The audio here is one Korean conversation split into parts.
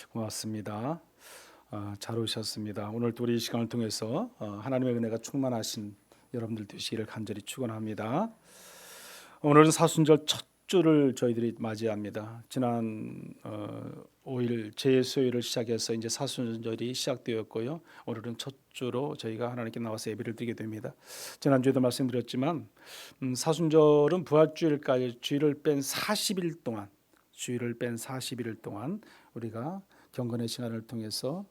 고맙습니다. 잘 오셨습니다. 오늘 또 우리 이 시간을 통해서 하나님의 은혜가 충만하신 여러분들 되시기를 간절히 축원합니다. 오늘은 사순절 첫 주를 저희들이 맞이합니다. 지난 5일 제수요일을 시작해서 이제 사순절이 시작되었고요. 오늘은 첫 주로 저희가 하나님께 나와서 예배를 드리게 됩니다. 지난주에도 말씀드렸지만 사순절은 부활주일까지 주일을 뺀 40일 동안 우리가 경건의 시간을 통해서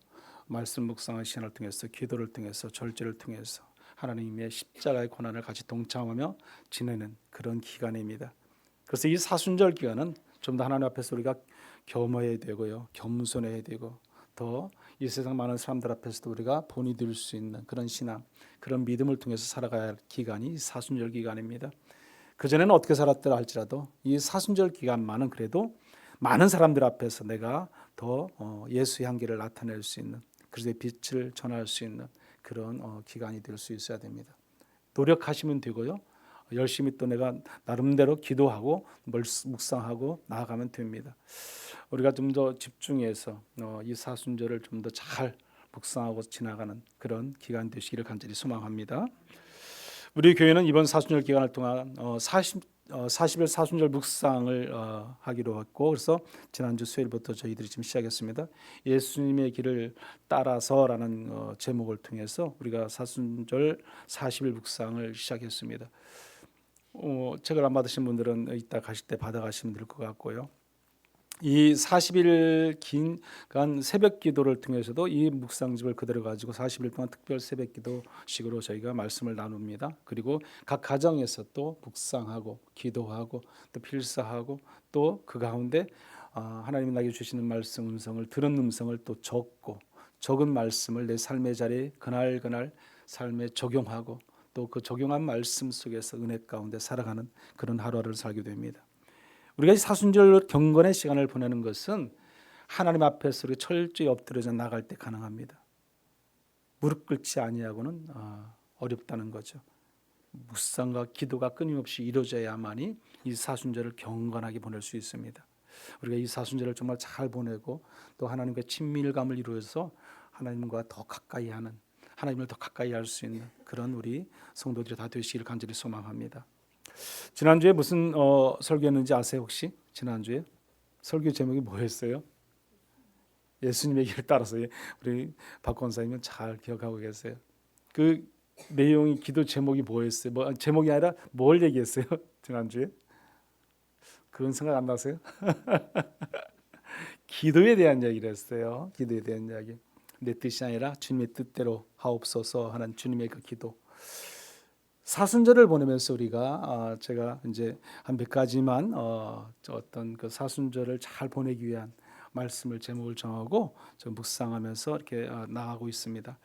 말씀 묵상의 시간을 통해서 기도를 통해서 절제를 통해서 하나님의 십자가의 고난을 같이 동참하며 지내는 그런 기간입니다. 그래서 이 사순절 기간은 좀 더 하나님 앞에서 우리가 겸허해야 되고요, 겸손해야 되고 더 이 세상 많은 사람들 앞에서도 우리가 본이 될 수 있는 그런 신앙, 그런 믿음을 통해서 살아가야 할 기간이 사순절 기간입니다. 그전에는 어떻게 살았더라 할지라도 이 사순절 기간만은 그래도 많은 사람들 앞에서 내가 더 예수의 향기를 나타낼 수 있는, 그리스도의 빛을 전할 수 있는 그런 기간이 될 수 있어야 됩니다. 노력하시면 되고요, 열심히 또 내가 나름대로 기도하고 묵상하고 나아가면 됩니다. 우리가 좀 더 집중해서 이 사순절을 좀 더 잘 묵상하고 지나가는 그런 기간 되시기를 간절히 소망합니다. 우리 교회는 이번 사순절 기간을 통한 40일 사순절 묵상을 하기로 했고, 그래서 지난주 수요일부터 저희들이 지금 시작했습니다. 예수님의 길을 따라서라는 제목을 통해서 우리가 사순절 40일 묵상을 시작했습니다. 책을 안 받으신 분들은 이따 가실 때 받아가시면 될 것 같고요. 이 40일 긴간 새벽 기도를 통해서도 이 묵상집을 그대로 가지고 40일 동안 특별 새벽 기도식으로 저희가 말씀을 나눕니다. 그리고 각 가정에서 또 묵상하고 기도하고 또 필사하고 또 그 가운데 하나님이 나에게 주시는 말씀 음성을 들은 음성을 또 적은 말씀을 내 삶의 자리에 그날 삶에 적용하고 또 그 적용한 말씀 속에서 은혜 가운데 살아가는 그런 하루하루를 살게 됩니다. 우리가 이 사순절 경건의 시간을 보내는 것은 하나님 앞에서 우리 철저히 엎드려져 나갈 때 가능합니다. 무릎 꿇지 아니하고는 어렵다는 거죠. 묵상과 기도가 끊임없이 이루어져야만이 이 사순절을 경건하게 보낼 수 있습니다. 우리가 이 사순절을 정말 잘 보내고 또 하나님과 친밀감을 이루어서 하나님과 더 가까이 하는, 하나님을 더 가까이 할 수 있는 그런 우리 성도들이 다 되시기를 간절히 소망합니다. 지난주에 무슨 설교했는지 아세요 혹시? 지난주에 설교 제목이 뭐였어요? 예수님의 길을 따라서. 우리 박 권사님은 잘 기억하고 계세요. 그 내용이 기도 제목이 뭐였어요? 제목이 아니라 뭘 얘기했어요? 지난주에? 그건 생각 안 나세요? 기도에 대한 이야기를 했어요. 기도에 대한 이야기. 내 뜻이 아니라 주님의 뜻대로 하옵소서 하는 주님의 그 기도. 사순절을 보내면서 우리가 제가 이제 한 몇 가지만 어떤 그 사순절을 잘 보내기 위한 말씀을 제목을 정하고 좀 묵상하면서 이렇게 나가고 있습니다.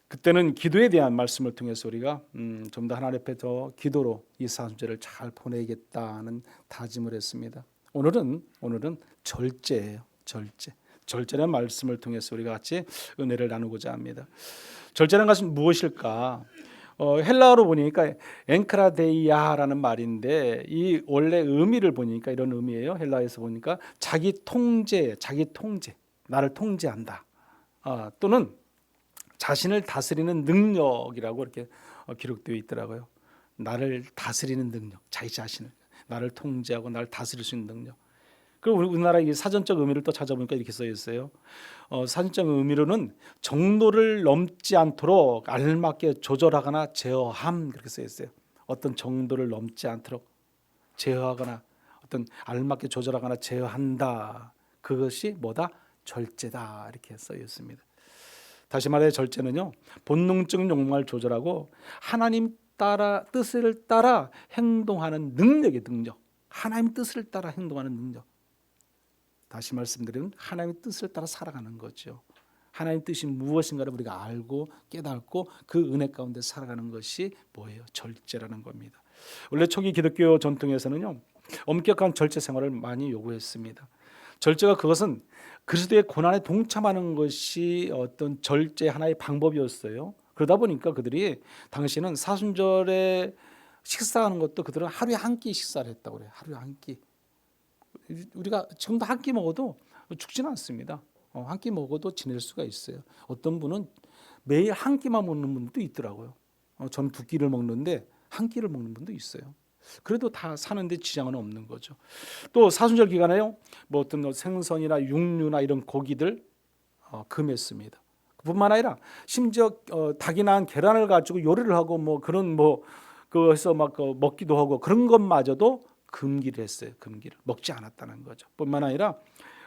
그때는 기도에 대한 말씀을 통해서 우리가 좀 더 하나님 앞에 더 기도로 이 사순절을 잘 보내겠다는 다짐을 했습니다. 오늘은 절제예요. 절제라는 말씀을 통해서 우리가 같이 은혜를 나누고자 합니다. 절제라는 것은 무엇일까? 헬라어로 보니까 엔크라데이아라는 말인데 이 원래 의미를 보니까 이런 의미예요. 헬라에서 보니까 자기 통제, 나를 통제한다. 또는 자신을 다스리는 능력이라고 이렇게 기록되어 있더라고요. 나를 다스리는 능력, 자기 자신을 나를 통제하고 나를 다스릴 수 있는 능력. 그리고 우리나라 이 사전적 의미를 또 찾아보니까 이렇게 써 있어요. 사전적 의미로는 정도를 넘지 않도록 알맞게 조절하거나 제어함, 그렇게 써 있어요. 어떤 정도를 넘지 않도록 제어하거나 어떤 알맞게 조절하거나 제어한다. 그것이 뭐다? 절제다, 이렇게 써 있습니다. 다시 말해 절제는요, 본능적인 욕망을 조절하고 하나님 뜻을 따라 행동하는 능력의 능력. 하나님 뜻을 따라 행동하는 능력. 다시 말씀드리면 하나님의 뜻을 따라 살아가는 거죠. 하나님의 뜻이 무엇인가를 우리가 알고 깨닫고 그 은혜 가운데 살아가는 것이 뭐예요? 절제라는 겁니다. 원래 초기 기독교 전통에서는요, 엄격한 절제 생활을 많이 요구했습니다. 절제가 그것은 그리스도의 고난에 동참하는 것이 어떤 절제 하나의 방법이었어요. 그러다 보니까 그들이 당시는 사순절에 식사하는 것도 그들은 하루에 한 끼 식사를 했다고 그래요. 하루에 한 끼. 우리가 지금도 한 끼 먹어도 죽지는 않습니다. 한 끼 먹어도 지낼 수가 있어요. 어떤 분은 매일 한 끼만 먹는 분도 있더라고요. 저는 두 끼를 먹는데 한 끼를 먹는 분도 있어요. 그래도 다 사는데 지장은 없는 거죠. 또 사순절 기간에요, 뭐 어떤 생선이나 육류나 이런 고기들 금했습니다. 뿐만 아니라 심지어 닭이 낳은 계란을 가지고 요리를 하고 뭐 그런 뭐 그래서 막 먹기도 하고 그런 것마저도 금기를 했어요. 금기를 먹지 않았다는 거죠. 뿐만 아니라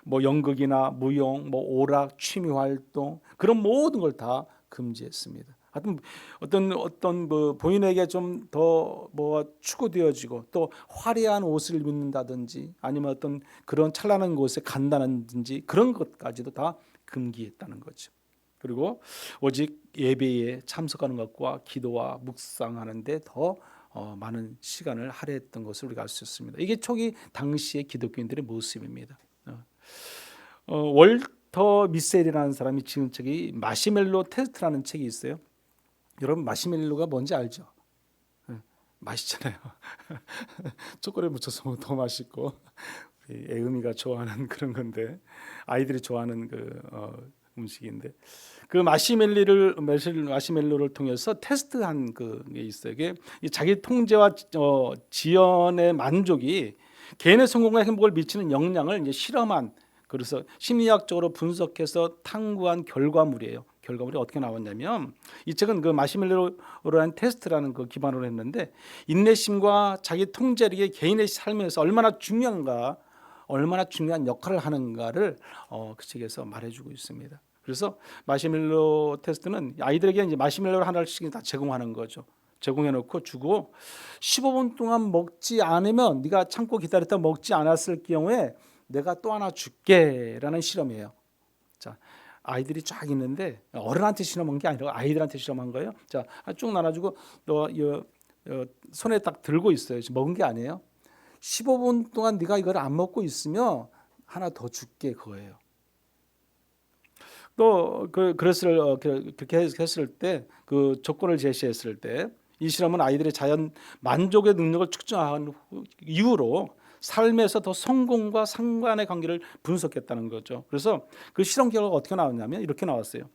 뭐 연극이나 무용, 뭐 오락, 취미 활동 그런 모든 걸 다 금지했습니다. 하여튼 어떤 뭐 본인에게 좀 더 뭐 추구되어지고 또 화려한 옷을 입는다든지 아니면 어떤 그런 찬란한 곳에 간다든지 그런 것까지도 다 금기했다는 거죠. 그리고 오직 예배에 참석하는 것과 기도와 묵상하는데 더 많은 시간을 할애했던 것을 우리가 알 수 있습니다. 이게 초기 당시의 기독교인들의 모습입니다. 월터 미셀이라는 사람이 지은 책이 마시멜로 테스트라는 책이 있어요. 여러분 마시멜로가 뭔지 알죠? 맛있잖아요. 초콜릿 묻혀서 더 맛있고 애음이가 좋아하는 그런 건데 아이들이 좋아하는 음식인데 그 마시멜로를 통해서 테스트한 그게 있어요. 이게 자기 통제와 지연의 만족이 개인의 성공과 행복을 미치는 영향을 이제 실험한 그래서 심리학적으로 분석해서 탐구한 결과물이에요. 결과물이 어떻게 나왔냐면 이 책은 그 마시멜로라는 테스트라는 그 기반으로 했는데 인내심과 자기 통제력이 개인의 삶에서 얼마나 중요한가, 얼마나 중요한 역할을 하는가를 그 책에서 말해주고 있습니다. 그래서 마시멜로 테스트는 아이들에게 이제 마시멜로를 하나씩 다 제공하는 거죠. 제공해놓고 주고 15분 동안 먹지 않으면 네가 참고 기다렸다 먹지 않았을 경우에 내가 또 하나 줄게라는 실험이에요. 자, 아이들이 쫙 있는데 어른한테 실험한 게 아니라 아이들한테 실험한 거예요. 자, 쭉 나눠주고 너 손에 딱 들고 있어요. 먹은 게 아니에요. 15분 동안 네가 이걸 안 먹고 있으면 하나 더 줄게 그거예요. 또 그렇게 했을 때 그 조건을 제시했을 때 이 실험은 아이들의 자연 만족의 능력을 측정한 이후로 삶에서 더 성공과 상관의 관계를 분석했다는 거죠. 그래서 그 실험 결과가 어떻게 나왔냐면 이렇게 나왔어요.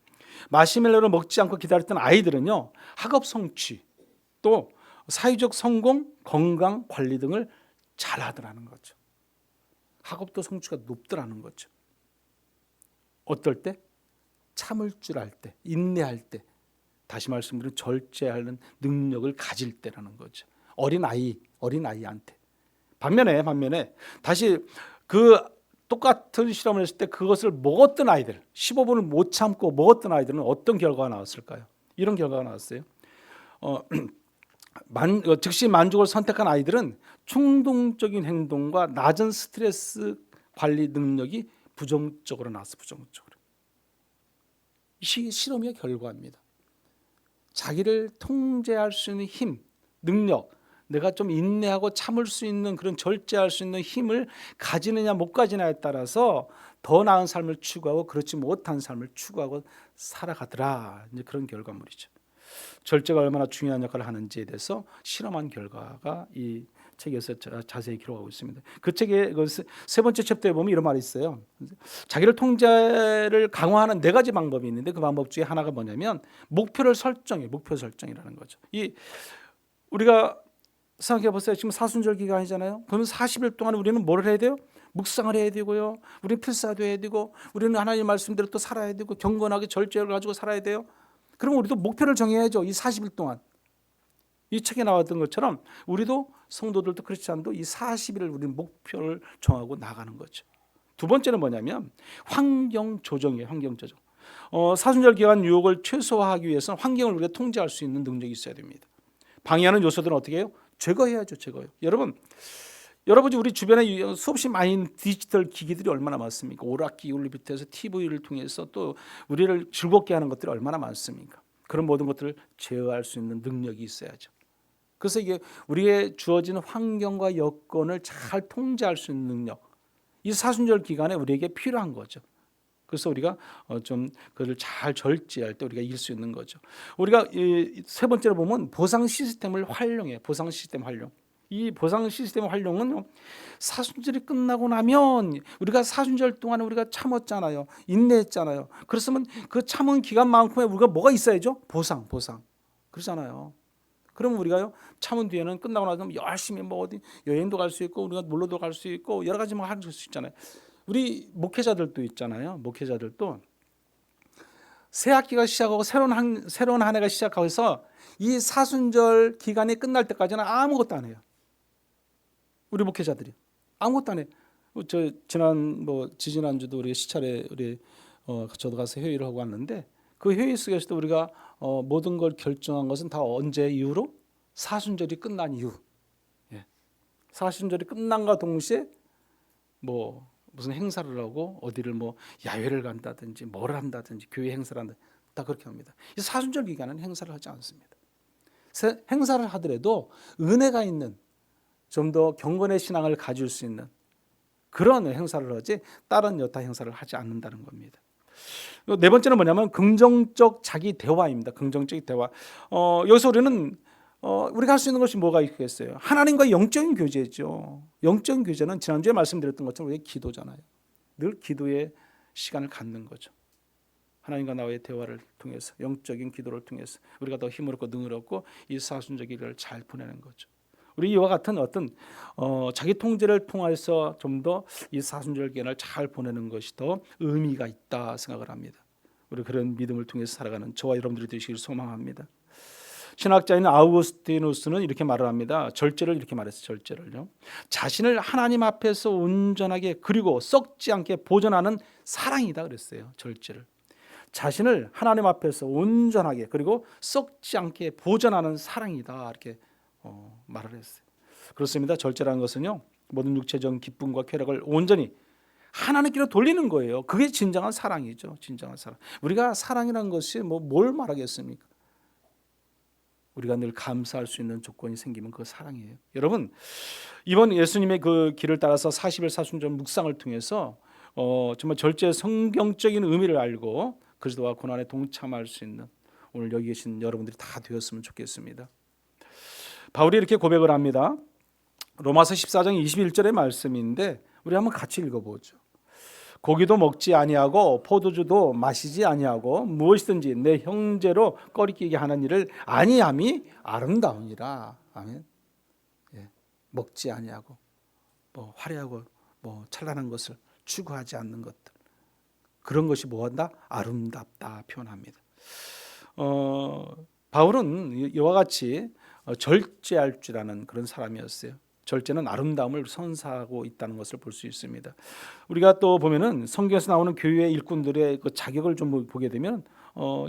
마시멜로를 먹지 않고 기다렸던 아이들은요, 학업 성취, 또 사회적 성공, 건강 관리 등을 잘하더라는 거죠. 학업도 성취가 높더라는 거죠. 어떨 때? 참을 줄 알 때, 인내할 때, 다시 말씀드리면 절제하는 능력을 가질 때라는 거죠. 어린아이한테. 반면에 다시 그 똑같은 실험을 했을 때 그것을 먹었던 아이들, 15분을 못 참고 먹었던 아이들은 어떤 결과가 나왔을까요? 이런 결과가 나왔어요. 즉시 만족을 선택한 아이들은 충동적인 행동과 낮은 스트레스 관리 능력이 부정적으로 나왔어요. 부정적으로. 이 실험의 결과입니다. 자기를 통제할 수 있는 힘, 능력, 내가 좀 인내하고 참을 수 있는 그런 절제할 수 있는 힘을 가지느냐 못 가지느냐에 따라서 더 나은 삶을 추구하고 그렇지 못한 삶을 추구하고 살아가더라. 이제 그런 결과물이죠. 절제가 얼마나 중요한 역할을 하는지에 대해서 실험한 결과가 이 책에서 자세히 기록하고 있습니다. 그 책의 세 번째 챕터에 보면 이런 말이 있어요. 자기를 통제를 강화하는 네 가지 방법이 있는데 그 방법 중에 하나가 뭐냐면 목표 설정이라는 거죠. 우리가 생각해 보세요. 지금 사순절 기간이잖아요. 그러면 40일 동안 우리는 뭘 해야 돼요? 묵상을 해야 되고요. 우리는 필사도 해야 되고 우리는 하나님 말씀대로 또 살아야 되고 경건하게 절제를 가지고 살아야 돼요. 그럼 우리도 목표를 정해야죠. 이 40일 동안. 이 책에 나왔던 것처럼 우리도 성도들도 크리스찬도 이 40일을 우리는 목표를 정하고 나가는 거죠. 두 번째는 뭐냐면 환경 조정이에요. 환경 조정. 사순절 기간 유혹을 최소화하기 위해서는 환경을 우리가 통제할 수 있는 능력이 있어야 됩니다. 방해하는 요소들은 어떻게 해요? 제거해야죠. 제거요. 여러분이 우리 주변에 수없이 많은 디지털 기기들이 얼마나 많습니까? 오락기를 비롯해서 TV를 통해서 또 우리를 즐겁게 하는 것들이 얼마나 많습니까? 그런 모든 것들을 제어할 수 있는 능력이 있어야죠. 그래서 이게 우리에게 주어진 환경과 여건을 잘 통제할 수 있는 능력, 이 사순절 기간에 우리에게 필요한 거죠. 그래서 우리가 좀 그를 잘 절제할 때 우리가 이길 수 있는 거죠. 우리가 세 번째로 보면 보상 시스템을 활용해. 보상 시스템 활용. 이 보상 시스템의 활용은 사순절이 끝나고 나면 우리가 사순절 동안 우리가 참았잖아요. 인내했잖아요. 그렇으면 그 참은 기간만큼에 우리가 뭐가 있어야죠? 보상. 그러잖아요. 그러면 우리가요 참은 뒤에는 끝나고 나서 열심히 뭐 어디 여행도 갈 수 있고 우리가 놀러도 갈 수 있고 여러 가지 할 수 있잖아요. 우리 목회자들도 있잖아요. 목회자들도 새 학기가 시작하고 새로운 한 해가 시작하면서 이 사순절 기간이 끝날 때까지는 아무것도 안 해요. 우리 목회자들이 아무것도 안 해. 저 지지난주도 우리 시찰에 저도 가서 회의를 하고 왔는데 그 회의 속에서도 우리가 모든 걸 결정한 것은 다 언제 이후로 사순절이 끝난 이후. 예. 사순절이 끝난과 동시에 무슨 행사를 하고 어디를 야외를 간다든지 뭘 한다든지 교회 행사를 한다 다 그렇게 합니다. 이 사순절 기간은 행사를 하지 않습니다. 행사를 하더라도 은혜가 있는 좀 더 경건의 신앙을 가질 수 있는 그런 행사를 하지 다른 여타 행사를 하지 않는다는 겁니다. 네 번째는 뭐냐면 긍정적 자기 대화입니다. 긍정적 대화. 여기서 우리는 우리가 할 수 있는 것이 뭐가 있겠어요? 하나님과의 영적인 교제죠. 영적인 교제는 지난주에 말씀드렸던 것처럼 우리의 기도잖아요. 늘 기도의 시간을 갖는 거죠. 하나님과 나와의 대화를 통해서 영적인 기도를 통해서 우리가 더 힘을 얻고 능을 얻고 이 사순절 기간을 잘 보내는 거죠. 우리 이와 같은 어떤 자기 통제를 통해서 좀 더 이 사순절 기간을 잘 보내는 것이 더 의미가 있다 생각을 합니다. 우리 그런 믿음을 통해서 살아가는 저와 여러분들이 되시길 소망합니다. 신학자인 아우구스티누스는 이렇게 말을 합니다. 절제를 이렇게 말했어요. 절제를요. 자신을 하나님 앞에서 온전하게 그리고 썩지 않게 보존하는 사랑이다 그랬어요. 절제를. 자신을 하나님 앞에서 온전하게 그리고 썩지 않게 보존하는 사랑이다 이렇게 말을 했어요. 그렇습니다. 절제라는 것은요. 모든 육체적 기쁨과 쾌락을 온전히 하나님께로 돌리는 거예요. 그게 진정한 사랑이죠. 진정한 사랑. 우리가 사랑이라는 것이 뭘 말하겠습니까? 우리가 늘 감사할 수 있는 조건이 생기면 그거 사랑이에요. 여러분 이번 예수님의 그 길을 따라서 40일 사순절 묵상을 통해서 정말 절제의 성경적인 의미를 알고 그리스도와 고난에 동참할 수 있는 오늘 여기 계신 여러분들이 다 되었으면 좋겠습니다. 바울이 이렇게 고백을 합니다. 로마서 14장 21절의 말씀인데 우리 한번 같이 읽어보죠. 고기도 먹지 아니하고 포도주도 마시지 아니하고 무엇이든지 내 형제로 꺼리끼게 하는 일을 아니함이 아름다우니라. 아멘. 예. 먹지 아니하고 화려하고 찬란한 것을 추구하지 않는 것들 그런 것이 뭐한다? 아름답다 표현합니다. 바울은 이와 같이 절제할 줄 아는 그런 사람이었어요. 절제는 아름다움을 선사하고 있다는 것을 볼 수 있습니다. 우리가 또 보면은 성경에서 나오는 교회 일꾼들의 그 자격을 좀 보게 되면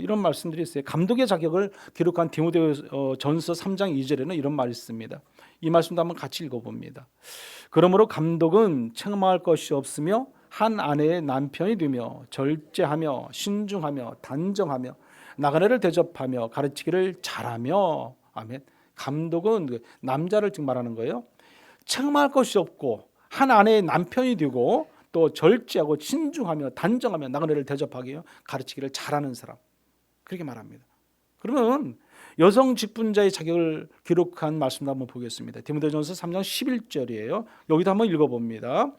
이런 말씀들이 있어요. 감독의 자격을 기록한 디모데전서 3장 2절에는 이런 말이 있습니다. 이 말씀도 한번 같이 읽어봅니다. 그러므로 감독은 책망할 것이 없으며 한 아내의 남편이 되며 절제하며 신중하며 단정하며 나그네를 대접하며 가르치기를 잘하며 아멘. 감독은 남자를 지금 말하는 거예요. 책망할 것이 없고 한 아내의 남편이 되고 또 절제하고 신중하며 단정하며 나그네를 대접하게 가르치기를 잘하는 사람 그렇게 말합니다. 그러면 여성 직분자의 자격을 기록한 말씀도 한번 보겠습니다. 디모데전서 3장 11절이에요. 여기도 한번 읽어봅니다.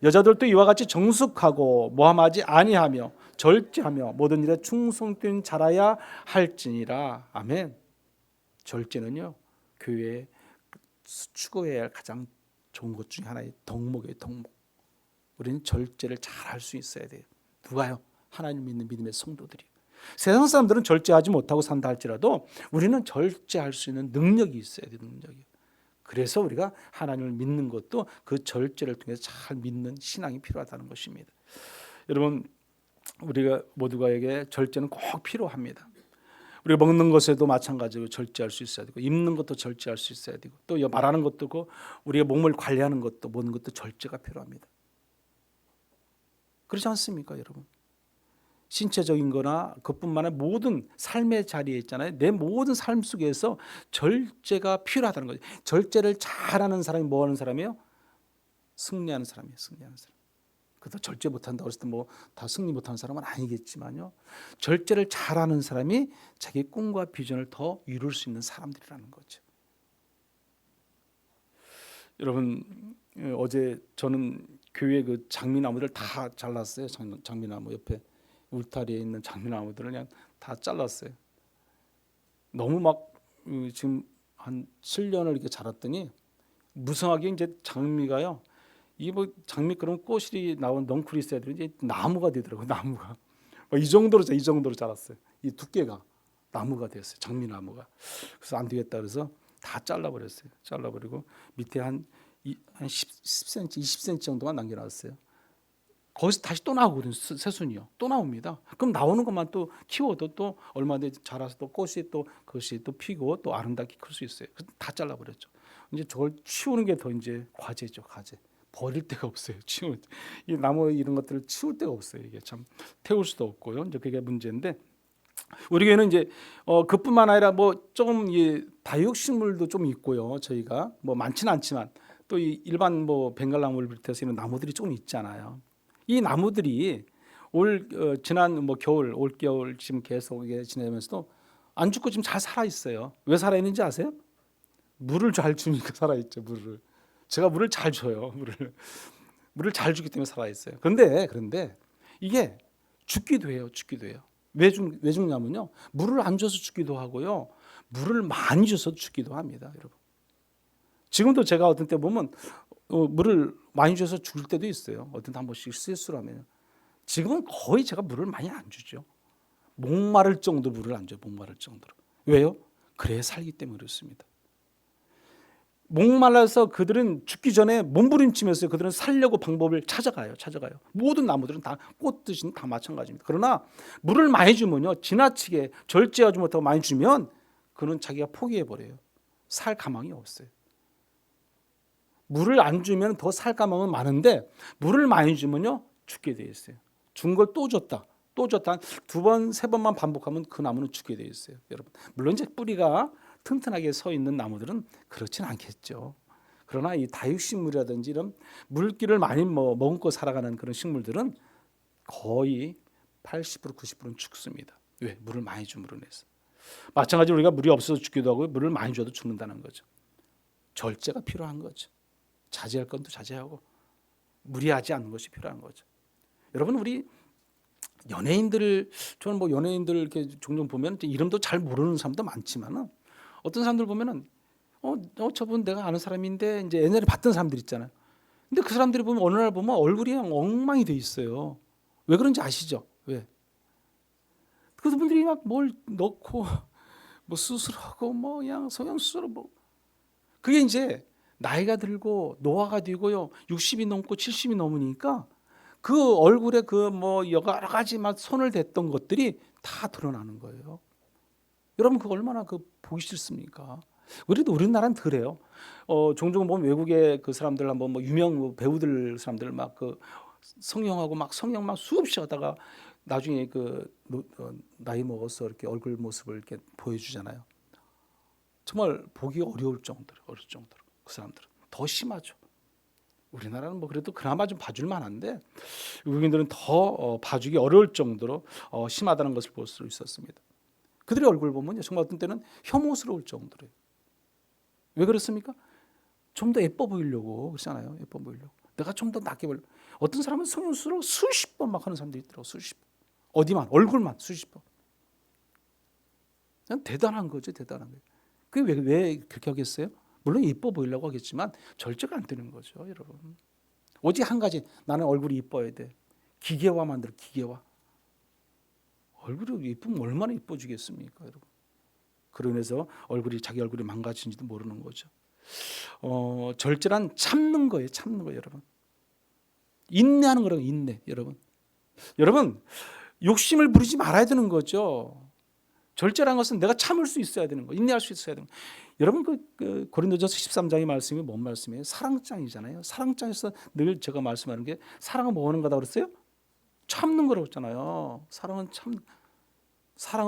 여자들도 이와 같이 정숙하고 모함하지 아니하며 절제하며 모든 일에 충성된 자라야 할지니라. 아멘. 절제는요 교회에 추구해야 할 가장 좋은 것 중에 하나의 덕목이에요. 덕목. 우리는 절제를 잘 할 수 있어야 돼요. 누가요? 하나님 믿는 믿음의 성도들이. 세상 사람들은 절제하지 못하고 산다 할지라도 우리는 절제할 수 있는 능력이 있어야 돼요. 능력이. 그래서 우리가 하나님을 믿는 것도 그 절제를 통해서 잘 믿는 신앙이 필요하다는 것입니다. 여러분 우리가 모두가에게 절제는 꼭 필요합니다. 우리가 먹는 것에도 마찬가지로 절제할 수 있어야 되고 입는 것도 절제할 수 있어야 되고 또 말하는 것도 고 우리가 몸을 관리하는 것도 모든 것도 절제가 필요합니다. 그렇지 않습니까, 여러분? 신체적인 거나 그뿐만 아니라 모든 삶의 자리에 있잖아요. 내 모든 삶 속에서 절제가 필요하다는 거죠. 절제를 잘하는 사람이 뭐 하는 사람이에요? 승리하는 사람이에요. 승리하는 사람. 그래도 절제 못한다고 해서 다 승리 못하는 사람은 아니겠지만요. 절제를 잘하는 사람이 자기 꿈과 비전을 더 이룰 수 있는 사람들이라는 거죠. 여러분 어제 저는 교회 그 장미나무들 다 잘랐어요. 장미나무 옆에 울타리에 있는 장미나무들을 그냥 다 잘랐어요. 너무 막 지금 한 7년을 이렇게 자랐더니 무성하게 이제 장미가요. 이 뭐 장미 그런 꽃이 나온 넝쿨이 있어야 되는데 이제 나무가 되더라고요. 나무가 이 정도로 자랐어요. 이 두께가 나무가 됐어요. 장미나무가. 그래서 안 되겠다 그래서 다 잘라버렸어요. 잘라버리고 밑에 한 10cm, 20cm 정도만 남겨놨어요. 거기서 다시 또 나오거든요. 새순이요. 또 나옵니다. 그럼 나오는 것만 또 키워도 또 얼마 뒤에 자라서 또 꽃이 또 그것이 또 피고 또 아름답게 클 수 있어요. 다 잘라버렸죠. 이제 저걸 치우는 게 더 이제 과제죠. 과제. 버릴 데가 없어요. 치우 이 나무 이런 것들을 치울 데가 없어요. 이게 참 태울 수도 없고요. 이제 그게 문제인데 우리 교회는 이제 그뿐만 아니라 뭐 조금 이 다육식물도 좀 있고요. 저희가 뭐 많지는 않지만 또 이 일반 뭐 벵갈나무를 비롯해서 이런 나무들이 조금 있잖아요. 이 나무들이 지난 뭐 겨울, 올 겨울 지금 계속 이게 지내면서도 안 죽고 지금 잘 살아 있어요. 왜 살아 있는지 아세요? 물을 잘 주니까 살아 있죠. 물을 제가 물을 잘 줘요. 물을 잘 주기 때문에 살아 있어요. 그런데 이게 죽기도 해요. 죽기도 해요. 왜 죽냐면요. 물을 안 줘서 죽기도 하고요. 물을 많이 줘서 죽기도 합니다, 여러분. 지금도 제가 어떤 때 보면 물을 많이 줘서 죽을 때도 있어요. 어떤 때 한 번씩 실수를 하면. 지금은 거의 제가 물을 많이 안 주죠. 목마를 정도로 물을 안 줘요. 목마를 정도로. 왜요? 그래야 살기 때문에 그렇습니다. 목말라서 그들은 죽기 전에 몸부림치면서 그들은 살려고 방법을 찾아가요. 모든 나무들은 다 꽃듯이 다 마찬가지입니다. 그러나 물을 많이 주면요, 지나치게 절제하지 못하고 많이 주면 그는 자기가 포기해 버려요. 살 가망이 없어요. 물을 안 주면 더 살 가망은 많은데 물을 많이 주면요 죽게 돼 있어요. 준 걸 또 줬다. 한 두 번, 세 번만 반복하면 그 나무는 죽게 돼 있어요. 여러분, 물론 이제 뿌리가 튼튼하게 서 있는 나무들은 그렇진 않겠죠. 그러나 이 다육식물이라든지 이런 물기를 많이 머금고 살아가는 그런 식물들은 거의 80% 90%는 죽습니다. 왜? 물을 많이 줌으로 인해서. 마찬가지로 우리가 물이 없어서 죽기도 하고 물을 많이 줘도 죽는다는 거죠. 절제가 필요한 거죠. 자제할 건 또 자제하고 무리하지 않는 것이 필요한 거죠. 여러분, 우리 연예인들을 저는 뭐 연예인들 이렇게 종종 보면 이름도 잘 모르는 사람도 많지만은 어떤 사람들 보면은 저분 내가 아는 사람인데 이제 옛날에 봤던 사람들 있잖아요. 근데 그 사람들이 보면 어느 날 보면 얼굴이 그냥 엉망이 돼 있어요. 왜 그런지 아시죠? 왜? 그분들이 막 뭘 넣고 뭐 수술하고 뭐 그냥 성형수술 뭐 그게 이제 나이가 들고 노화가 되고요. 60이 넘고 70이 넘으니까 그 얼굴에 그 뭐 여러 가지 막 손을 댔던 것들이 다 드러나는 거예요. 여러분 그거 얼마나 그 보기 싫습니까? 그래도 우리나라는 그래요. 종종 보면 외국의 그 사람들 한번 뭐 유명 배우들 사람들 막 그 성형하고 막 성형 막 수없이 하다가 나중에 나이 먹어서 이렇게 얼굴 모습을 이렇게 보여주잖아요. 정말 보기 어려울 정도로 그 사람들은 더 심하죠. 우리나라는 뭐 그래도 그나마 좀 봐줄 만한데 외국인들은 더 봐주기 어려울 정도로 심하다는 것을 볼 수 있었습니다. 그들의 얼굴 보면 정말 어떤 때는 혐오스러울 정도로요. 왜 그렇습니까? 좀 더 예뻐 보이려고 그러잖아요. 예뻐 보이려고. 내가 좀 더 낫게 보이려고. 어떤 사람은 성형수술을 수십 번 막 하는 사람들이 있더라고요. 수십 번. 어디만 얼굴만 수십 번. 그냥 대단한 거죠. 대단한 거예요. 그게 왜 그렇게 하겠어요? 물론 예뻐 보이려고 하겠지만 절제가 안 되는 거죠. 여러분. 오직 한 가지, 나는 얼굴이 예뻐야 돼. 기계화 만들어. 기계화. 얼굴이 예쁘면 얼마나 예뻐지겠습니까, 여러분? 그로 인해서 자기 얼굴이 망가진지도 모르는 거죠. 절제란 참는 거예요, 여러분. 인내하는 거라고, 인내, 여러분. 여러분, 욕심을 부리지 말아야 되는 거죠. 절제라는 것은 내가 참을 수 있어야 되는 거, 인내할 수 있어야 되는 거. 여러분 그 고린도전서 13장의 말씀이 뭔 말씀이에요? 사랑장이잖아요. 사랑장에서 늘 제가 말씀하는 게 사랑은 뭐 하는 거다 그랬어요? 참는 거라고 했잖아요. 사랑은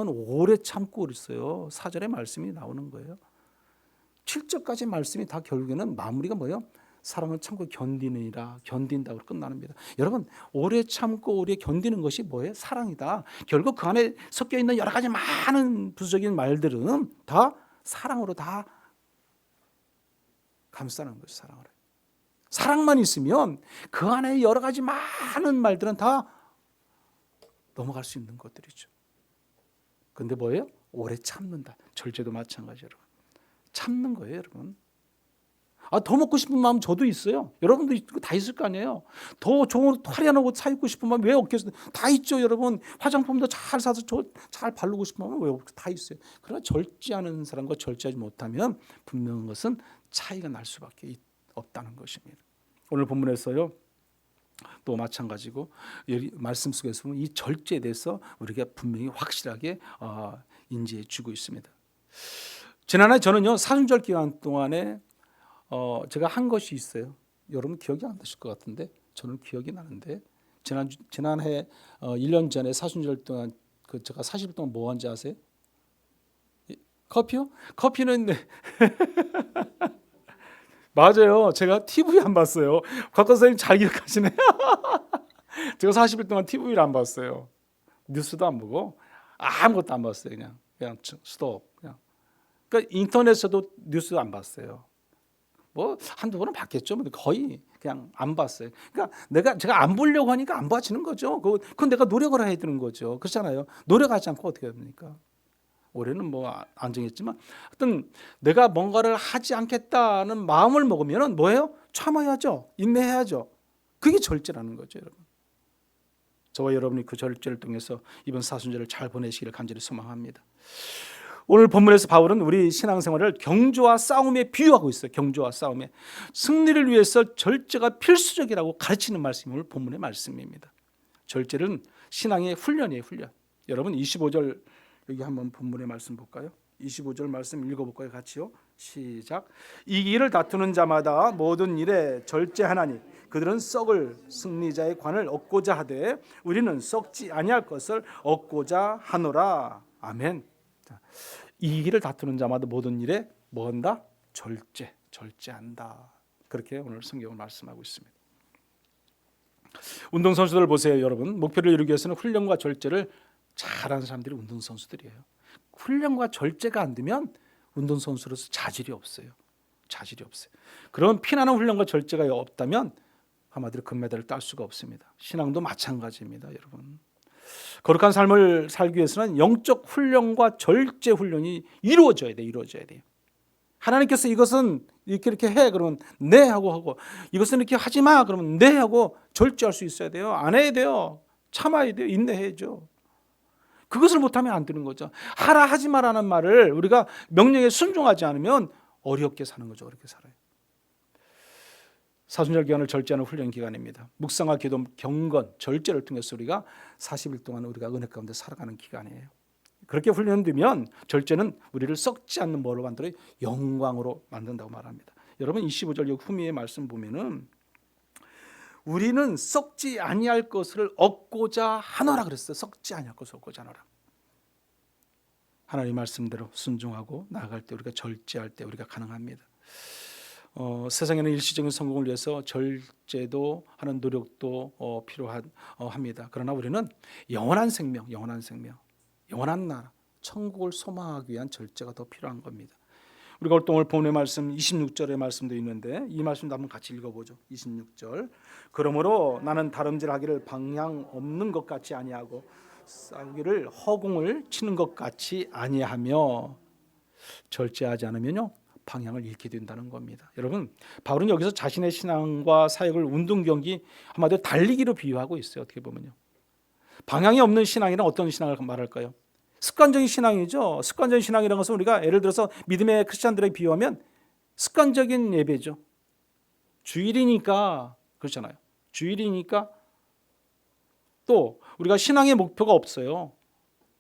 오래 참고 그랬어요. 4절의 말씀이 나오는 거예요. 7절까지 말씀이 다 결국에는 마무리가 뭐예요? 사랑은 참고 견디느니라, 견딘다고 끝납니다. 여러분, 오래 참고 오래 견디는 것이 뭐예요? 사랑이다. 결국 그 안에 섞여 있는 여러 가지 많은 부수적인 말들은 다 사랑으로 다 감싸는 것이 사랑으로. 사랑만 있으면 그 안에 여러 가지 많은 말들은 다 넘어갈 수 있는 것들이죠. 근데 뭐예요? 오래 참는다. 절제도 마찬가지 여러분. 참는 거예요, 여러분. 더 먹고 싶은 마음 저도 있어요. 여러분도 다 있을 거 아니에요. 더 좋은 화려한 옷 사 입고 싶은 마음 왜 없겠어요? 다 있죠, 여러분. 화장품도 잘 사서 잘 바르고 싶은 마음 왜 없겠어요? 다 있어요. 그러나 절제하는 사람과 절제하지 못하면 분명한 것은 차이가 날 수밖에 없다는 것입니다. 오늘 본문에서요. 또 마찬가지고 말씀 속에서 보면 이 절제에 대해서 우리가 분명히 확실하게 인지해 주고 있습니다. 지난해 저는요 사순절 기간 동안에 제가 한 것이 있어요. 여러분 기억이 안 나실 것 같은데 저는 기억이 나는데 지난해 1년 전에 사순절 동안 제가 40일 동안 뭐 한지 아세요? 커피요? 커피는 맞아요. 제가 TV 안 봤어요. 곽 선생님 잘 기억하시네. 제가 40일 동안 TV를 안 봤어요. 뉴스도 안 보고 아무것도 안 봤어요. 그냥 스톱. 그러니까 인터넷에서도 뉴스 안 봤어요. 뭐 한두 번은 봤겠죠. 근데 거의 그냥 안 봤어요. 그러니까 제가 안 보려고 하니까 안 봐지는 거죠. 그건 내가 노력을 해야 되는 거죠. 그렇잖아요. 노력하지 않고 어떻게 됩니까? 올해는 뭐 안 정했지만 하여튼 내가 뭔가를 하지 않겠다는 마음을 먹으면 뭐예요? 참아야죠. 인내해야죠. 그게 절제라는 거죠, 여러분. 저와 여러분이 그 절제를 통해서 이번 사순절을 잘 보내시기를 간절히 소망합니다. 오늘 본문에서 바울은 우리 신앙생활을 경주와 싸움에 비유하고 있어요. 경주와 싸움에 승리를 위해서 절제가 필수적이라고 가르치는 말씀이 오늘 본문의 말씀입니다. 절제는 신앙의 훈련이에요. 훈련. 여러분 25절 여기 한번 본문의 말씀 볼까요? 25절 말씀 읽어볼까요? 같이요. 시작. 이 일을 다투는 자마다 모든 일에 절제하나니 그들은 썩을 승리자의 관을 얻고자 하되 우리는 썩지 아니할 것을 얻고자 하노라. 아멘. 이 일을 다투는 자마다 모든 일에 뭐 한다? 절제한다. 그렇게 오늘 성경을 말씀하고 있습니다. 운동선수들 보세요, 여러분. 목표를 이루기 위해서는 훈련과 절제를 잘하는 사람들이 운동선수들이에요. 훈련과 절제가 안 되면 운동선수로서 자질이 없어요. 그런 피나는 훈련과 절제가 없다면 한마디로 금메달을 딸 수가 없습니다. 신앙도 마찬가지입니다, 여러분. 거룩한 삶을 살기 위해서는 영적 훈련과 절제 훈련이 이루어져야 돼요. 하나님께서 이것은 이렇게 해 그러면 네 하고 이것은 이렇게 하지 마 그러면 네 하고 절제할 수 있어야 돼요. 안 해야 돼요. 참아야 돼요. 인내해야죠. 그것을 못하면 안 되는 거죠. 하라 하지 마라는 말을 우리가 명령에 순종하지 않으면 어렵게 사는 거죠. 어렵게 살아요. 사순절 기간을 절제하는 훈련 기간입니다. 묵상과 기도, 경건, 절제를 통해서 우리가 40일 동안 우리가 은혜 가운데 살아가는 기간이에요. 그렇게 훈련되면 절제는 우리를 썩지 않는 뭐로 만들어요? 영광으로 만든다고 말합니다. 여러분 25절 후미의 말씀 보면은 우리는 썩지 아니할 것을 얻고자 하노라 그랬어요. 썩지 아니할 것을 얻고자 하노라. 하나님 말씀대로 순종하고 나아갈 때 우리가 절제할 때 우리가 가능합니다. 세상에는 일시적인 성공을 위해서 절제도 하는 노력도 필요합니다. 그러나 우리는 영원한 생명, 영원한 나라, 천국을 소망하기 위한 절제가 더 필요한 겁니다. 우리가 오늘 본문의 말씀 26절의 말씀도 있는데 이 말씀도 한번 같이 읽어보죠. 26절. 그러므로 나는 다름질하기를 방향 없는 것 같이 아니하고 싸우기를 허공을 치는 것 같이 아니하며 절제하지 않으면요 방향을 잃게 된다는 겁니다. 여러분 바울은 여기서 자신의 신앙과 사역을 운동 경기 한마디로 달리기로 비유하고 있어요. 어떻게 보면요 방향이 없는 신앙이란 어떤 신앙을 말할까요? 습관적인 신앙이죠. 습관적인 신앙이라는 것은 우리가 예를 들어서 믿음의 크리스찬들에게 비유하면 습관적인 예배죠. 주일이니까 그렇잖아요. 주일이니까 또 우리가 신앙의 목표가 없어요.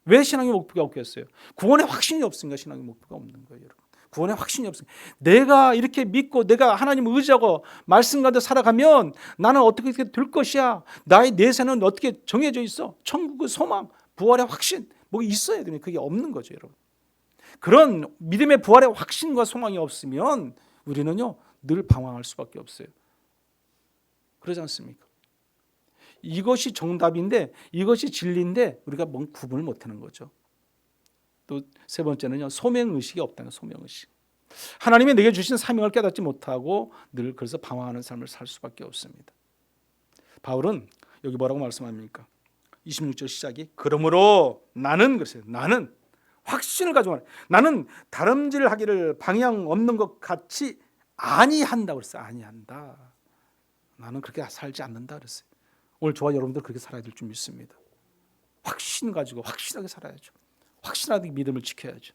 왜 신앙의 목표가 없겠어요? 구원의 확신이 없으니까 신앙의 목표가 없는 거예요, 여러분. 구원의 확신이 없으니까 내가 이렇게 믿고 내가 하나님을 의지하고 말씀 가운데 살아가면 나는 어떻게 될 것이야. 나의 내세는 어떻게 정해져 있어. 천국의 소망, 부활의 확신 뭐 있어야 되는 그게 없는 거죠, 여러분. 그런 믿음의 부활의 확신과 소망이 없으면 우리는요 늘 방황할 수밖에 없어요. 그러지 않습니까? 이것이 정답인데 이것이 진리인데 우리가 뭔 구분을 못하는 거죠. 또 세 번째는요 소명의식이 없다는 거예요. 소명의식. 하나님이 내게 주신 사명을 깨닫지 못하고 늘 그래서 방황하는 삶을 살 수밖에 없습니다. 바울은 여기 뭐라고 말씀합니까? 26절 시작이 그러므로 나는 그랬어요. 나는 확신을 가지고 나는 다름질하기를 방향 없는 것 같이 아니한다고 그랬어요. 아니한다. 나는 그렇게 살지 않는다 그랬어요. 오늘 저와 여러분들 그렇게 살아야 될 줄 믿습니다. 확신 가지고 확실하게 살아야죠. 확실하게 믿음을 지켜야죠.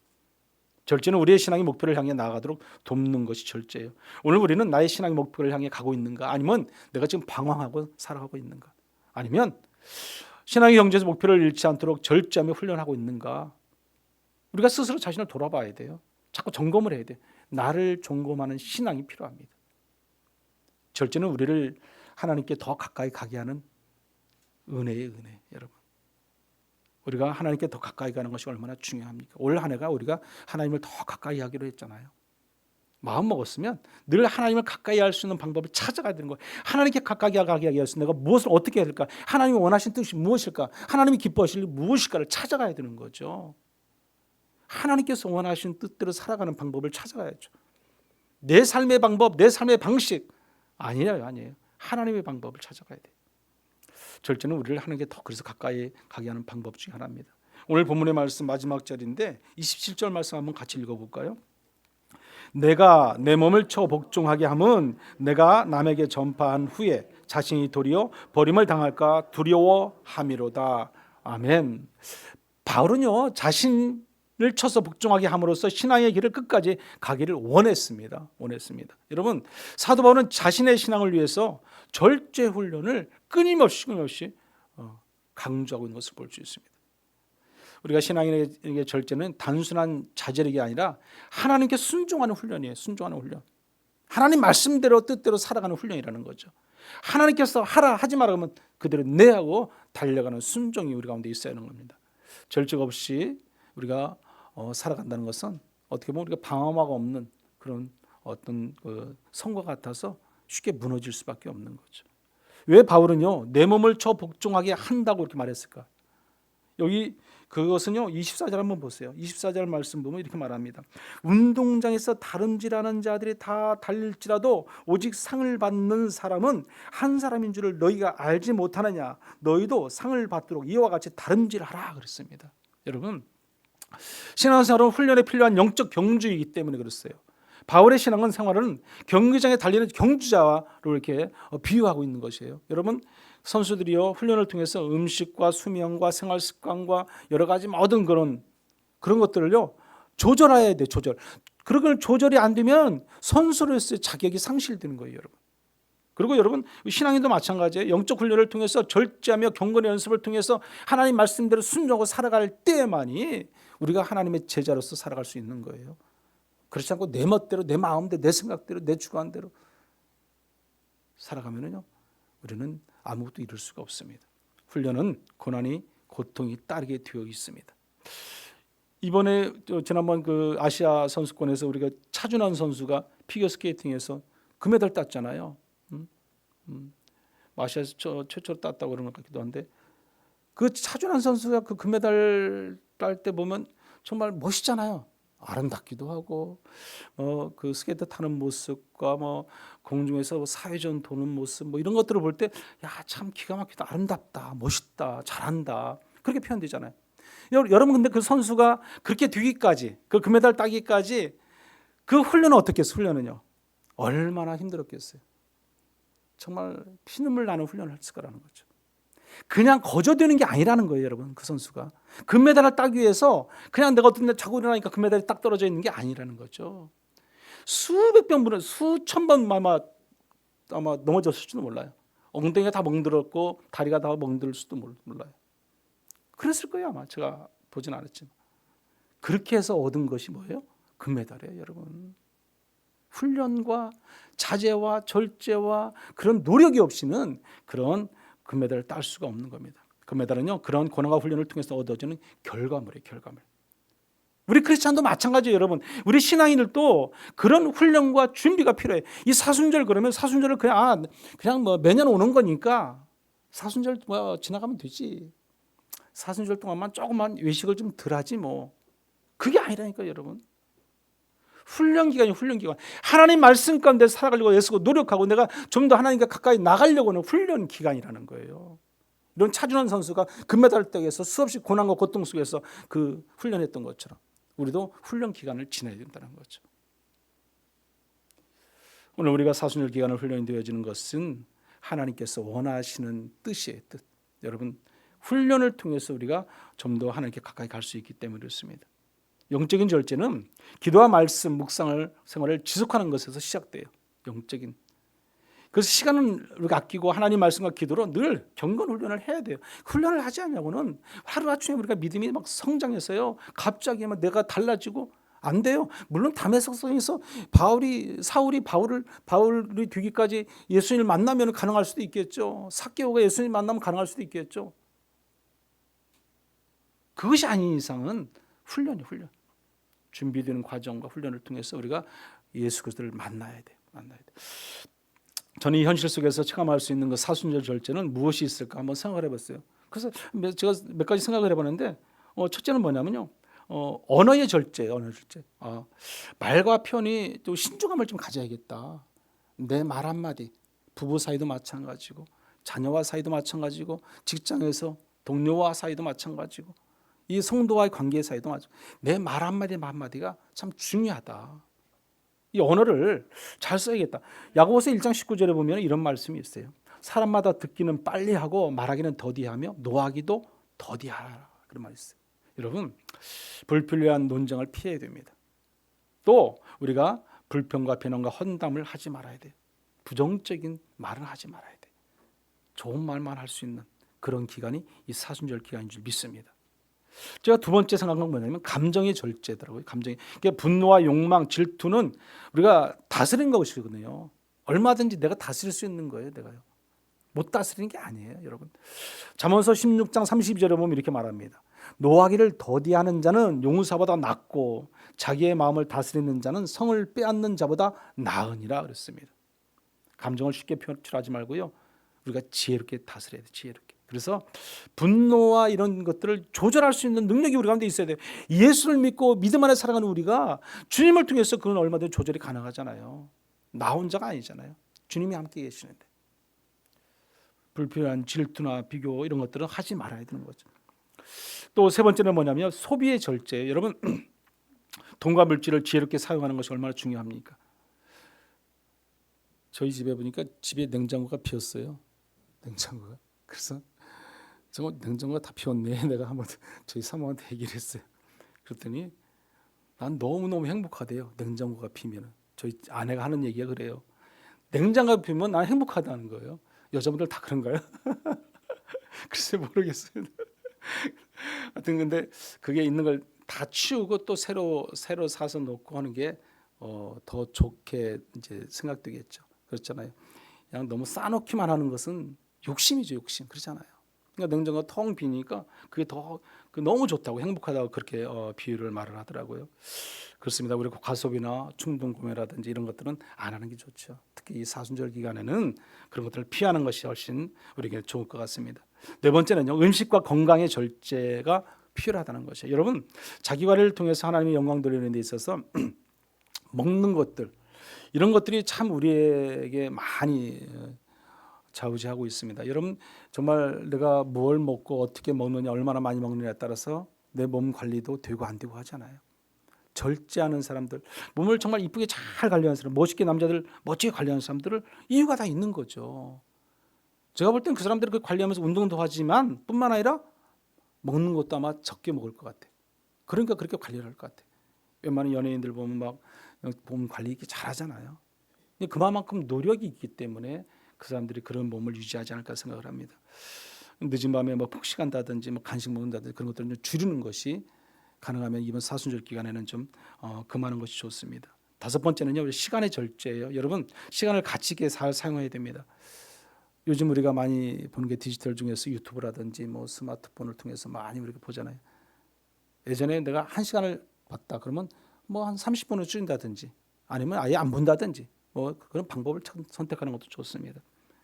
절제는 우리의 신앙의 목표를 향해 나아가도록 돕는 것이 절제예요. 오늘 우리는 나의 신앙의 목표를 향해 가고 있는가? 아니면 내가 지금 방황하고 살아가고 있는가? 아니면 신앙의 경제에서 목표를 잃지 않도록 절제하며 훈련하고 있는가? 우리가 스스로 자신을 돌아봐야 돼요. 자꾸 점검을 해야 돼요. 나를 점검하는 신앙이 필요합니다. 절제는 우리를 하나님께 더 가까이 가게 하는 은혜의 은혜. 여러분, 우리가 하나님께 더 가까이 가는 것이 얼마나 중요합니까? 올 한 해가 우리가 하나님을 더 가까이 하기로 했잖아요. 마음 먹었으면 늘 하나님을 가까이 할 수 있는 방법을 찾아가야 되는 거예요. 하나님께 가까이 가게 하기 위해서 내가 무엇을 어떻게 해야 될까? 하나님이 원하신 뜻이 무엇일까? 하나님이 기뻐하실 일이 무엇일까를 찾아가야 되는 거죠. 하나님께서 원하신 뜻대로 살아가는 방법을 찾아가야죠. 내 삶의 방법, 내 삶의 방식 아니에요. 하나님의 방법을 찾아가야 돼요. 절제는 우리를 하나님께 더 그래서 가까이 가게 하는 방법 중에 하나입니다. 오늘 본문의 말씀 마지막 절인데 27절 말씀 한번 같이 읽어볼까요? 내가 내 몸을 쳐 복종하게 함은 내가 남에게 전파한 후에 자신이 도리어 버림을 당할까 두려워함이로다. 아멘. 바울은요 자신을 쳐서 복종하게 함으로써 신앙의 길을 끝까지 가기를 원했습니다. 여러분, 사도 바울은 자신의 신앙을 위해서 절제 훈련을 끊임없이 강조하고 있는 것을 볼 수 있습니다. 우리가 신앙인에게 절제는 단순한 자제력이 아니라 하나님께 순종하는 훈련이에요. 순종하는 훈련. 하나님 말씀대로 뜻대로 살아가는 훈련이라는 거죠. 하나님께서 하라 하지 마라 하면 그대로 네 하고 달려가는 순종이 우리 가운데 있어야 하는 겁니다. 절제가 없이 우리가 살아간다는 것은 어떻게 보면 우리가 방어막 없는 그런 어떤 성과 같아서 쉽게 무너질 수밖에 없는 거죠. 왜 바울은요 내 몸을 쳐 복종하게 한다고 이렇게 말했을까? 여기 그것은요 24절 한번 보세요. 24절 말씀 보면 이렇게 말합니다. 운동장에서 다름질하는 자들이 다 달릴지라도 오직 상을 받는 사람은 한 사람인 줄을 너희가 알지 못하느냐? 너희도 상을 받도록 이와 같이 다름질하라 그랬습니다. 여러분, 신앙생활은 훈련에 필요한 영적 경주이기 때문에 그랬어요. 바울의 신앙은 생활은 경기장에 달리는 경주자로 이렇게 비유하고 있는 것이에요. 여러분, 선수들이요 훈련을 통해서 음식과 수면과 생활 습관과 여러 가지 모든 그런 것들을요 조절해야 돼. 그런 걸 조절이 안 되면 선수로서의 자격이 상실되는 거예요, 여러분. 그리고 여러분, 신앙인도 마찬가지예요. 영적 훈련을 통해서 절제하며 경건의 연습을 통해서 하나님 말씀대로 순종하고 살아갈 때만이 우리가 하나님의 제자로서 살아갈 수 있는 거예요. 그렇지 않고 내 멋대로, 내 마음대로, 내 생각대로, 내 주관대로 살아가면요 우리는 아무것도 이룰 수가 없습니다. 훈련은 고난이 고통이 따르게 되어 있습니다. 이번에 지난번 그 아시아 선수권에서 우리가 차준환 선수가 피겨스케이팅에서 금메달 땄잖아요. 아시아에서 최초로 땄다고 그런 것 같기도 한데 그 차준환 선수가 그 금메달 딸 때 보면 정말 멋있잖아요. 아름답기도 하고 그 스케이트 타는 모습과 공중에서 사회전 도는 모습 이런 것들을 볼 때 야, 참 기가 막히다, 아름답다, 멋있다, 잘한다 그렇게 표현되잖아요. 여러분, 근데 그 선수가 그렇게 되기까지 그 금메달 따기까지 그 훈련은 어떻게 했어요? 훈련은요 얼마나 힘들었겠어요. 정말 피눈물 나는 훈련을 했을 거라는 거죠. 그냥 거저되는 게 아니라는 거예요, 여러분. 그 선수가 금메달을 따기 위해서 그냥 내가 어떤 데 자고 일어나니까 금메달이 딱 떨어져 있는 게 아니라는 거죠. 수백 번, 수천 번 아마 넘어졌을지도 몰라요. 엉덩이가 다 멍들었고 다리가 다 멍들 수도 몰라요. 그랬을 거예요, 아마. 제가 보진 않았지만. 그렇게 해서 얻은 것이 뭐예요? 금메달이에요, 여러분. 훈련과 자제와 절제와 그런 노력이 없이는 그런 금메달을 딸 수가 없는 겁니다. 금메달은요 그런 고난과 훈련을 통해서 얻어지는 결과물이에요. 결과물. 우리 크리스찬도 마찬가지예요, 여러분. 우리 신앙인들도 그런 훈련과 준비가 필요해요. 이 사순절 그러면 사순절을 그냥 매년 오는 거니까 사순절 지나가면 되지. 사순절 동안만 조금만 외식을 좀 덜 하지 그게 아니라니까요, 여러분. 훈련 기간이 훈련 기간. 하나님 말씀 가운데 살아가려고 애쓰고 노력하고 내가 좀 더 하나님과 가까이 나가려고 하는 훈련 기간이라는 거예요. 이런 차준환 선수가 금메달 따기위해서 수없이 고난과 고통 속에서 그 훈련했던 것처럼 우리도 훈련 기간을 지나야 된다는 거죠. 오늘 우리가 사순절 기간을 훈련이 되어지는 것은 하나님께서 원하시는 뜻이에요. 뜻. 여러분, 훈련을 통해서 우리가 좀 더 하나님께 가까이 갈 수 있기 때문에 그렇습니다. 영적인 절제는 기도와 말씀, 묵상을 생활을 지속하는 것에서 시작돼요. 영적인. 그래서 시간은 우리가 아끼고 하나님 말씀과 기도로 늘 경건 훈련을 해야 돼요. 훈련을 하지 않냐고는 하루아침에 우리가 믿음이 막 성장해서요. 갑자기 막 내가 달라지고 안 돼요. 물론 다메섹성에서 사울이 바울이 되기까지 예수님을 만나면 가능할 수도 있겠죠. 삭개오가 예수님 만나면 가능할 수도 있겠죠. 그것이 아닌 이상은 훈련이 훈련. 준비되는 과정과 훈련을 통해서 우리가 예수 그리스도를 만나야 돼요. 저는 이 현실 속에서 체감할 수 있는 그 사순절 절제는 무엇이 있을까 한번 생각을 해봤어요. 그래서 제가 몇 가지 생각을 해봤는데 첫째는 뭐냐면요. 언어의 절제예요. 언어의 절제. 말과 표현이 또 신중함을 좀 가져야겠다. 내 말 한마디, 부부 사이도 마찬가지고 자녀와 사이도 마찬가지고 직장에서 동료와 사이도 마찬가지고 이 성도와의 관계 사이도 마찬가지고 내 말 한마디가 참 중요하다. 이 언어를 잘 써야겠다. 야고보서 1장 19절에 보면 이런 말씀이 있어요. 사람마다 듣기는 빨리 하고 말하기는 더디하며 노하기도 더디하라. 그런 말이 있어요. 여러분, 불필요한 논쟁을 피해야 됩니다. 또 우리가 불평과 비난과 헌담을 하지 말아야 돼요. 부정적인 말은 하지 말아야 돼요. 좋은 말만 할 수 있는 그런 기간이 이 사순절 기간인 줄 믿습니다. 제가 두 번째 생각한 건 뭐냐면 감정의 절제더라고요. 그러니까 분노와 욕망, 질투는 우리가 다스리는 것이거든요. 얼마든지 내가 다스릴 수 있는 거예요. 내가요. 못 다스리는 게 아니에요, 여러분. 잠언서 16장 32절에 보면 이렇게 말합니다. 노하기를 더디하는 자는 용사보다 낫고 자기의 마음을 다스리는 자는 성을 빼앗는 자보다 나으니라 그랬습니다. 감정을 쉽게 표출하지 말고요. 우리가 지혜롭게 다스려야 돼요. 지혜롭게. 그래서 분노와 이런 것들을 조절할 수 있는 능력이 우리 가운데 있어야 돼요. 예수를 믿고 믿음 안에 살아가는 우리가 주님을 통해서 그건 얼마든지 조절이 가능하잖아요. 나 혼자가 아니잖아요. 주님이 함께 계시는데. 불필요한 질투나 비교 이런 것들은 하지 말아야 되는 거죠. 또 세 번째는 뭐냐면 소비의 절제. 여러분, 돈과 물질을 지혜롭게 사용하는 것이 얼마나 중요합니까? 저희 집에 보니까 집에 냉장고가 비었어요. 냉장고가. 그래서 정말 냉장고가 다 비었네. 내가 한번 저희 사모한테 얘기를 했어요. 그랬더니 난 너무너무 행복하대요. 냉장고가 비면. 저희 아내가 하는 얘기가 그래요. 냉장고가 비면 난 행복하다는 거예요. 여자분들 다 그런가요? 글쎄 모르겠어요. 하여튼 근데 그게 있는 걸 다 치우고 또 새로 사서 놓고 하는 게 더 좋게 이제 생각되겠죠. 그렇잖아요. 그냥 너무 싸놓기만 하는 것은 욕심이죠, 욕심. 그렇잖아요. 그러니까 냉장고가 텅 비니까 그게 더 너무 좋다고 행복하다고 그렇게 비유를 말을 하더라고요. 그렇습니다. 우리 과소비나 충동 구매라든지 이런 것들은 안 하는 게 좋죠. 특히 이 사순절 기간에는 그런 것들을 피하는 것이 훨씬 우리에게 좋을 것 같습니다. 네 번째는요, 음식과 건강의 절제가 필요하다는 것이에요. 여러분, 자기 관리를 통해서 하나님의 영광 돌리는 데 있어서 먹는 것들 이런 것들이 참 우리에게 많이 좌우지하고 있습니다. 여러분, 정말 내가 뭘 먹고 어떻게 먹느냐, 얼마나 많이 먹느냐에 따라서 내 몸 관리도 되고 안 되고 하잖아요. 절제하는 사람들, 몸을 정말 이쁘게 잘 관리하는 사람, 멋있게 남자들 멋지게 관리하는 사람들을 이유가 다 있는 거죠. 제가 볼 땐 그 사람들이 그 관리하면서 운동도 하지만 뿐만 아니라 먹는 것도 아마 적게 먹을 것 같아요. 그러니까 그렇게 관리를 할 것 같아요. 웬만한 연예인들 보면 막 몸 관리 이렇게 잘하잖아요. 그만큼 노력이 있기 때문에 그 사람들이 그런 몸을 유지하지 않을까 생각을 합니다. 늦은 밤에 뭐 폭식한다든지 뭐 간식 먹는다든지 그런 것들을 좀 줄이는 것이 가능하면 이번 사순절 기간에는 좀 금하는 것이 좋습니다. 다섯 번째는요, 시간의 절제예요. 여러분, 시간을 가치 있게 잘 사용해야 됩니다. 요즘 우리가 많이 보는 게 디지털 중에서 유튜브라든지 뭐 스마트폰을 통해서 많이 우리가 보잖아요. 예전에 내가 1시간을 봤다 그러면 뭐 한 30분을 줄인다든지 아니면 아예 안 본다든지 뭐 그런 방법을 선택하는 것도 좋습니다.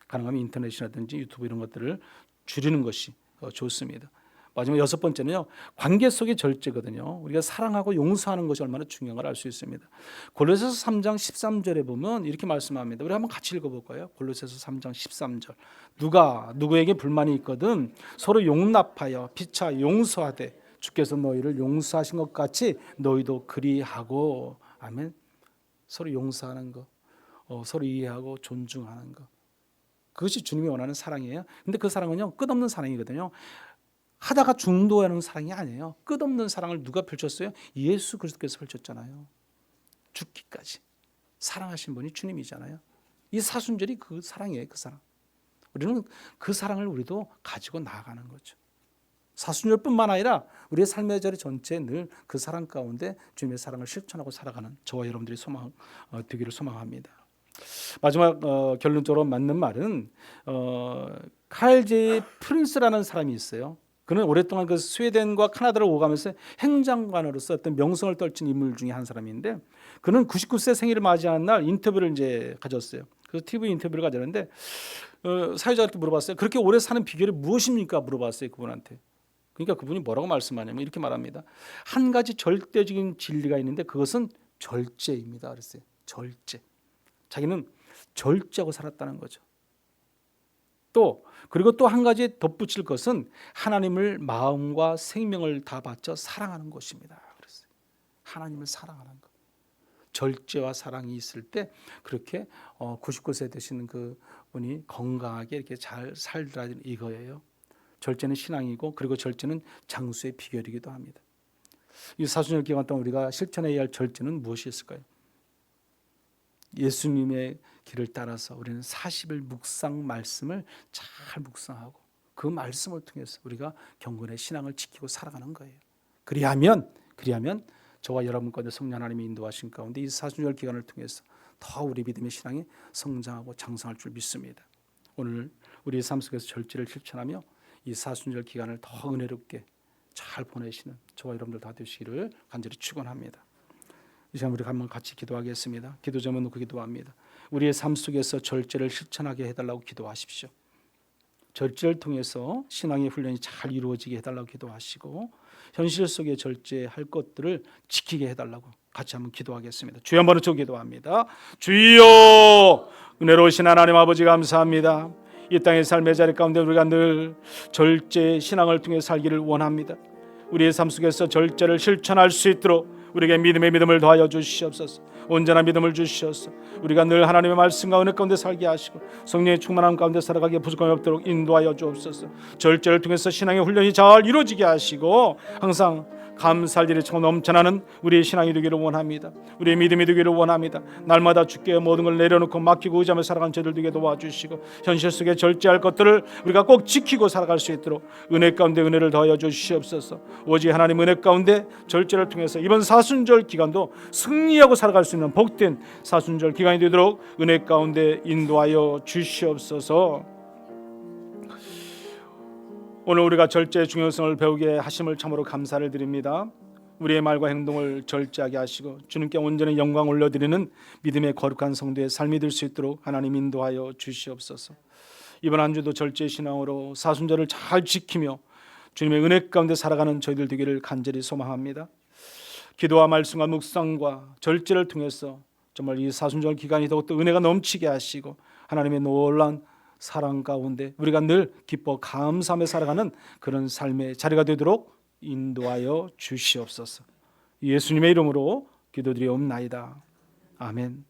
가능하면 인터넷이라든지 유튜브 이런 것들을 줄이는 것이 좋습니다. 마지막 여섯 번째는요, 관계 속의 절제거든요. 우리가 사랑하고 용서하는 것이 얼마나 중요한 걸 알 수 있습니다. 골로새서 3장 13절에 보면 이렇게 말씀합니다. 우리 한번 같이 읽어볼까요? 골로새서 3장 13절. 누가 누구에게 불만이 있거든 서로 용납하여 피차 용서하되 주께서 너희를 용서하신 것 같이 너희도 그리하고. 아멘. 서로 용서하는 것, 서로 이해하고 존중하는 것, 그것이 주님이 원하는 사랑이에요. 근데 그 사랑은요, 끝없는 사랑이거든요. 하다가 중도하는 사랑이 아니에요. 끝없는 사랑을 누가 펼쳤어요? 예수 그리스도께서 펼쳤잖아요. 죽기까지 사랑하신 분이 주님이잖아요. 이 사순절이 그 사랑이에요. 그 사랑. 우리는 그 사랑을 우리도 가지고 나아가는 거죠. 사순절뿐만 아니라 우리의 삶의 자리 전체에 늘 그 사랑 가운데 주님의 사랑을 실천하고 살아가는 저와 여러분들이 되기를 소망합니다. 마지막 결론적으로 맞는 말은 칼 프린스라는 사람이 있어요. 그는 오랫동안 그 스웨덴과 카나다를 오가면서 행장관으로서 어떤 명성을 떨친 인물 중에 한 사람인데, 그는 99세 생일을 맞이하는 날 인터뷰를 이제 가졌어요. 그래서 TV 인터뷰를 가졌는데 사회자한테 물어봤어요. 그렇게 오래 사는 비결이 무엇입니까? 물어봤어요, 그분한테. 그러니까 그분이 뭐라고 말씀하냐면 이렇게 말합니다. 한 가지 절대적인 진리가 있는데 그것은 절제입니다. 그랬어요. 절제. 자기는 절제하고 살았다는 거죠. 그리고 또 한 가지 덧붙일 것은 하나님을 마음과 생명을 다 바쳐 사랑하는 것입니다. 그랬어요. 하나님을 사랑하는 것. 절제와 사랑이 있을 때 그렇게 99세 되시는 그 분이 건강하게 이렇게 잘 살더라는 이거예요. 절제는 신앙이고, 그리고 절제는 장수의 비결이기도 합니다. 이 사순절 기간 동안 우리가 실천해야 할 절제는 무엇이 있을까요? 예수님의 길을 따라서 우리는 40일 묵상 말씀을 잘 묵상하고 그 말씀을 통해서 우리가 경건의 신앙을 지키고 살아가는 거예요. 그리하면 저와 여러분 가운데 성령 하나님의 인도하신 가운데 이 사순절 기간을 통해서 더 우리 믿음의 신앙이 성장하고 장성할 줄 믿습니다. 오늘 우리의 삶 속에서 절제를 실천하며 이 사순절 기간을 더 은혜롭게 잘 보내시는 저와 여러분들 다 되시기를 간절히 축원합니다. 이 시간 우리가 한번 같이 기도하겠습니다. 기도 제목 놓고 기도합니다. 우리의 삶 속에서 절제를 실천하게 해달라고 기도하십시오. 절제를 통해서 신앙의 훈련이 잘 이루어지게 해달라고 기도하시고, 현실 속에 절제할 것들을 지키게 해달라고 같이 한번 기도하겠습니다. 주여 한번 쳐 기도합니다. 주여, 은혜로우신 하나님 아버지 감사합니다. 이 땅의 삶의 자리 가운데 우리가 늘 절제 신앙을 통해 살기를 원합니다. 우리의 삶 속에서 절제를 실천할 수 있도록 우리에게 믿음을 더하여 주시옵소서. 온전한 믿음을 주시옵소서. 우리가 늘 하나님의 말씀과 은혜 가운데 살게 하시고 성령의 충만함 가운데 살아가기에 부족함이 없도록 인도하여 주옵소서. 절제를 통해서 신앙의 훈련이 잘 이루어지게 하시고 항상 감사할 일이 참 넘쳐나는 우리의 신앙이 되기를 원합니다. 우리의 믿음이 되기를 원합니다. 날마다 주께 모든 걸 내려놓고 맡기고 의지하며 살아가는 저희들 되게 도와주시고, 현실 속에 절제할 것들을 우리가 꼭 지키고 살아갈 수 있도록 은혜 가운데 은혜를 더하여 주시옵소서. 오직 하나님 은혜 가운데 절제를 통해서 이번 사순절 기간도 승리하고 살아갈 수 있는 복된 사순절 기간이 되도록 은혜 가운데 인도하여 주시옵소서. 오늘 우리가 절제의 중요성을 배우게 하심을 참으로 감사를 드립니다. 우리의 말과 행동을 절제하게 하시고 주님께 온전히 영광 올려드리는 믿음의 거룩한 성도의 삶이 될 수 있도록 하나님 인도하여 주시옵소서. 이번 한 주도 절제 신앙으로 사순절을 잘 지키며 주님의 은혜 가운데 살아가는 저희들 되기를 간절히 소망합니다. 기도와 말씀과 묵상과 절제를 통해서 정말 이 사순절 기간이 더욱더 은혜가 넘치게 하시고 하나님의 놀라운 사랑 가운데 우리가 늘 기뻐 감사하며 살아가는 그런 삶의 자리가 되도록 인도하여 주시옵소서. 예수님의 이름으로 기도드리옵나이다. 아멘.